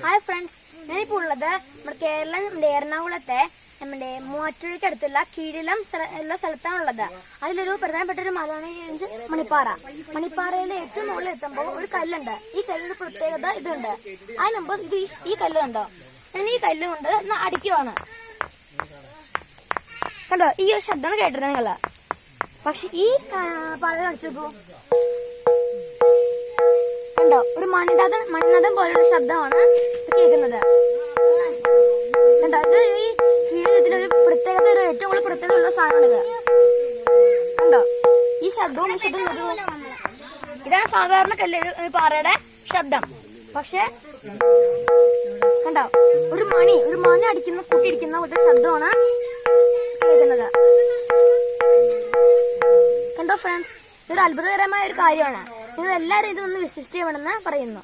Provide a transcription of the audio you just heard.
Hi friends, ഞാനിപ്പോൾ ഉള്ളത് നമ്മുടെ കേരളം എറണാകുളത്തെ നമ്മുടെ മൂവാറ്റുപുഴയ്ക്ക് അടുത്തുള്ള കീഴിലം ഉള്ള സ്ഥലത്താണുള്ളത്. അതിലൊരു പ്രധാനപ്പെട്ട ഒരു മലയാണ് മണിപ്പാറ. മണിപ്പാറയിലെ ഏറ്റവും മുകളിൽ എത്തുമ്പോൾ ഒരു കല്ലുണ്ട്. ഈ കല്ലിന്റെ പ്രത്യേകത ഇതുണ്ട്. അതിന് മുമ്പ് ഈ കല്ല് കണ്ടോ? ഞാൻ ഈ കല്ല് കൊണ്ട് അടിക്കുവാണ്. കണ്ടോ? ഈ ഒരു ശബ്ദമാണ് കേട്ടത് നിങ്ങള്. പക്ഷെ ഈ പാറ അടിച്ചു നോക്കൂ. കണ്ടോ? ഒരു മണ്ണതം പോലുള്ള ശബ്ദമാണ് കേൾക്കുന്നത്. കണ്ടോ? ഇത് ഈ കീഴിലത്തിലൊരു പ്രത്യേകത, ഒരു ഏറ്റവും കൂടുതൽ പ്രത്യേകത ഉള്ള സാധനമാണിത്. കണ്ടോ? ഈ ശബ്ദവും ഇതാണ് സാധാരണ പാറയുടെ ശബ്ദം. പക്ഷെ കണ്ടോ? ഒരു മണി അടിക്കുന്ന കൂട്ടിയിടിക്കുന്ന പോലത്തെ ശബ്ദമാണ് കേൾക്കുന്നത്. കണ്ടോ ഫ്രണ്ട്സ്? ഇതൊരു അത്ഭുതകരമായ ഒരു കാര്യമാണ്. നിങ്ങൾ എല്ലാവരും ഇതൊന്ന് വിസിറ്റ് ചെയ്യണമെന്ന് പറയുന്നു.